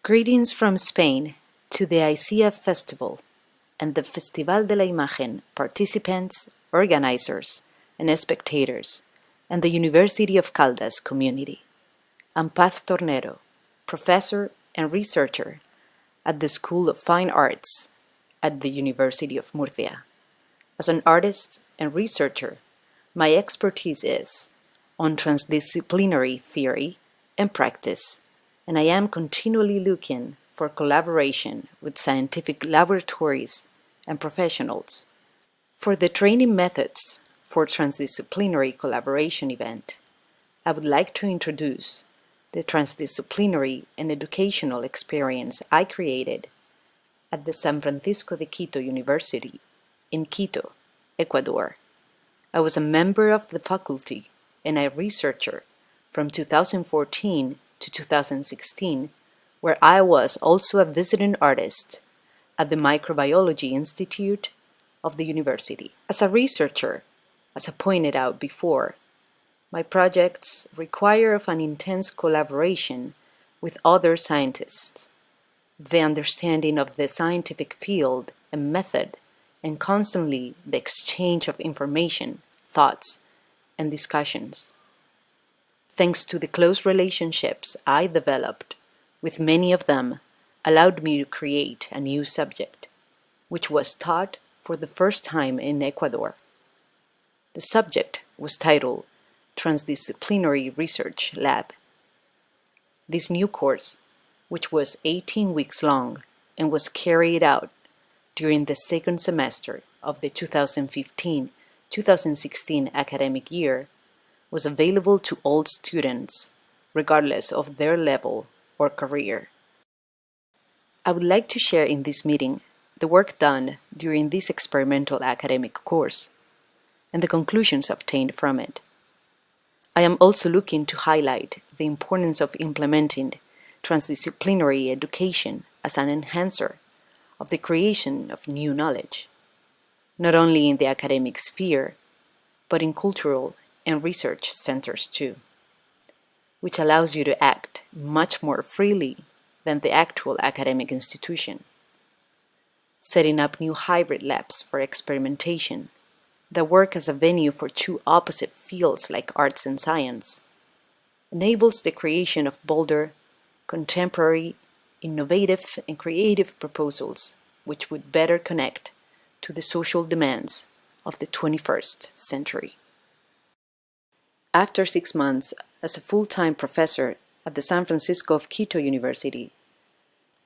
Greetings from Spain to the ISEA Festival and the Festival de la Imagen participants, organizers, and spectators, and the University of Caldas community. I'm Paz Tornero, professor and researcher at the School of Fine Arts at the University of Murcia. As an artist and researcher, my expertise is on transdisciplinary theory and practice, and I am continually looking for collaboration with scientific laboratories and professionals. For the training methods for Transdisciplinary Collaboration event, I would like to introduce the transdisciplinary and educational experience I created at the San Francisco de Quito University in Quito, Ecuador. I was a member of the faculty and a researcher from 2014 to 2016, where I was also a visiting artist at the Microbiology Institute of the university. As a researcher, as I pointed out before, my projects require of an intense collaboration with other scientists, the understanding of the scientific field and method, and constantly the exchange of information, thoughts, and discussions. Thanks to the close relationships I developed with many of them, allowed me to create a new subject, which was taught for the first time in Ecuador. The subject was titled Transdisciplinary Research Lab. This new course, which was 18 weeks long and was carried out during the second semester of the 2015-2016 academic year, was available to all students, regardless of their level or career. I would like to share in this meeting the work done during this experimental academic course and the conclusions obtained from it. I am also looking to highlight the importance of implementing transdisciplinary education as an enhancer of the creation of new knowledge, not only in the academic sphere, but in cultural and research centers too, which allows you to act much more freely than the actual academic institution. Setting up new hybrid labs for experimentation that work as a venue for two opposite fields like arts and science enables the creation of bolder, contemporary, innovative, and creative proposals which would better connect to the social demands of the 21st century. After 6 months as a full-time professor at the San Francisco of Quito University,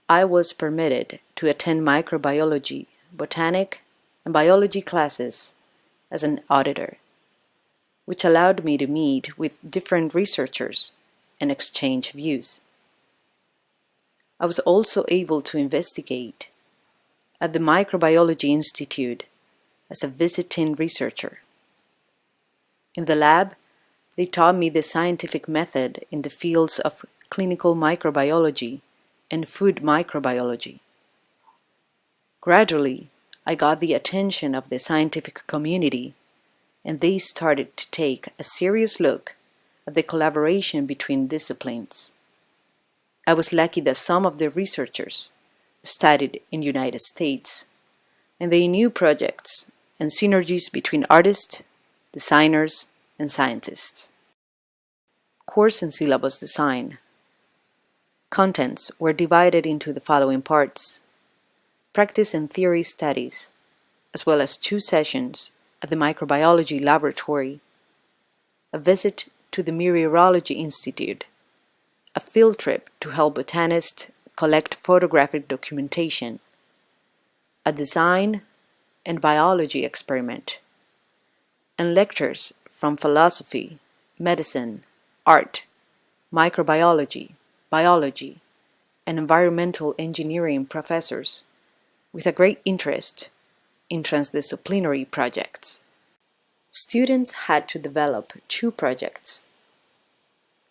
I was permitted to attend microbiology, botanic, and biology classes as an auditor, which allowed me to meet with different researchers and exchange views. I was also able to investigate at the Microbiology Institute as a visiting researcher. In the lab, they taught me the scientific method in the fields of clinical microbiology and food microbiology. Gradually, I got the attention of the scientific community, and they started to take a serious look at the collaboration between disciplines. I was lucky that some of the researchers studied in the United States, and they knew projects and synergies between artists, designers, and scientists. Course and syllabus design. Contents were divided into the following parts: practice and theory studies, as well as 2 sessions at the microbiology laboratory, a visit to the Meteorology Institute, a field trip to help botanists collect photographic documentation, a design and biology experiment, and lectures from philosophy, medicine, art, microbiology, biology, and environmental engineering professors with a great interest in transdisciplinary projects. Students had to develop 2 projects.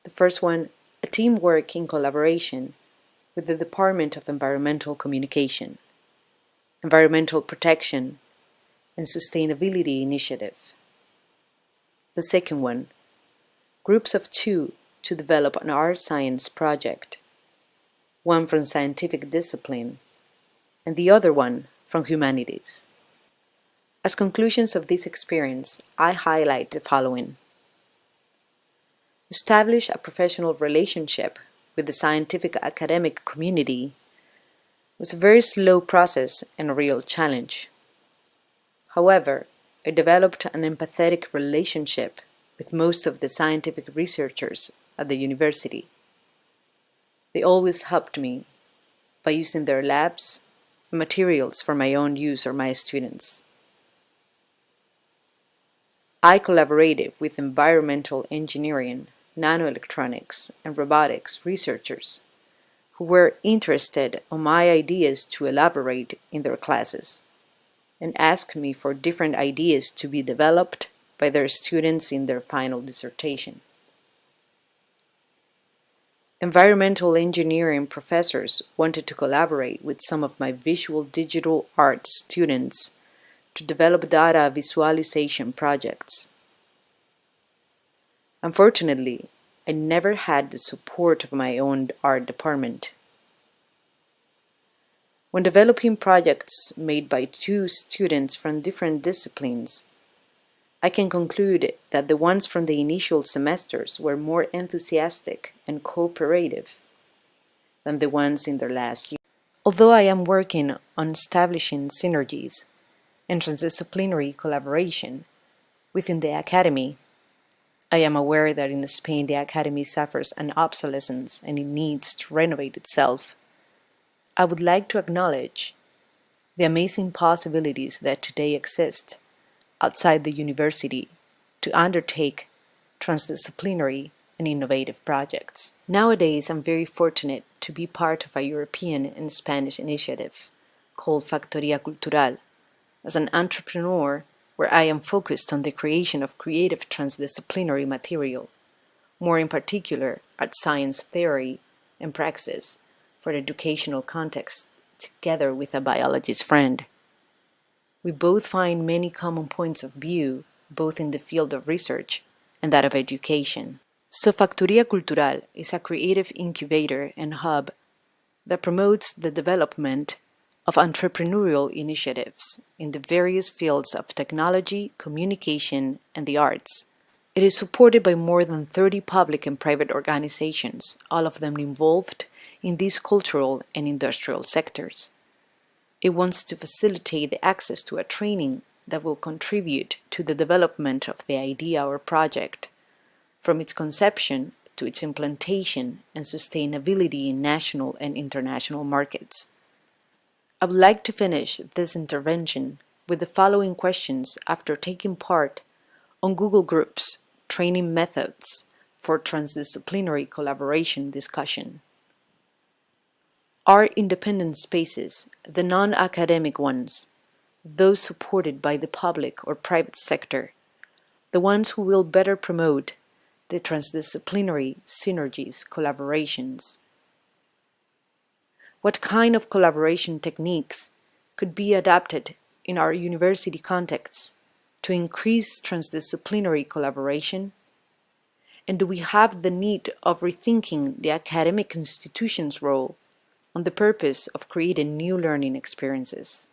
The first one, a teamwork in collaboration with the Department of Environmental Communication, Environmental Protection, and Sustainability Initiative. The second one, groups of 2 to develop an art science project, one from scientific discipline, and the other one from humanities. As conclusions of this experience, I highlight the following. Establish a professional relationship with the scientific academic community was a very slow process and a real challenge. However, I developed an empathetic relationship with most of the scientific researchers at the university. They always helped me by using their labs and materials for my own use or my students. I collaborated with environmental engineering, nanoelectronics, and robotics researchers who were interested in my ideas to elaborate in their classes and asked me for different ideas to be developed by their students in their final dissertation. Environmental engineering professors wanted to collaborate with some of my visual digital arts students to develop data visualization projects. Unfortunately, I never had the support of my own art department. When developing projects made by two students from different disciplines, I can conclude that the ones from the initial semesters were more enthusiastic and cooperative than the ones in their last year. Although I am working on establishing synergies and transdisciplinary collaboration within the Academy, I am aware that in Spain the Academy suffers an obsolescence and it needs to renovate itself. I would like to acknowledge the amazing possibilities that today exist outside the university to undertake transdisciplinary and innovative projects. Nowadays, I'm very fortunate to be part of a European and Spanish initiative called Factoría Cultural. As an entrepreneur, where I am focused on the creation of creative transdisciplinary material, more in particular art science theory and praxis for the educational context, together with a biologist friend. We both find many common points of view, both in the field of research and that of education. So Factoría Cultural is a creative incubator and hub that promotes the development of entrepreneurial initiatives in the various fields of technology, communication, and the arts. It is supported by more than 30 public and private organizations, all of them involved in these cultural and industrial sectors. It wants to facilitate the access to a training that will contribute to the development of the idea or project, from its conception to its implementation and sustainability in national and international markets. I would like to finish this intervention with the following questions after taking part on Google Groups training methods for transdisciplinary collaboration discussion. Are independent spaces, the non-academic ones, those supported by the public or private sector, the ones who will better promote the transdisciplinary synergies, collaborations? What kind of collaboration techniques could be adapted in our university contexts to increase transdisciplinary collaboration? And do we have the need of rethinking the academic institution's role on the purpose of creating new learning experiences?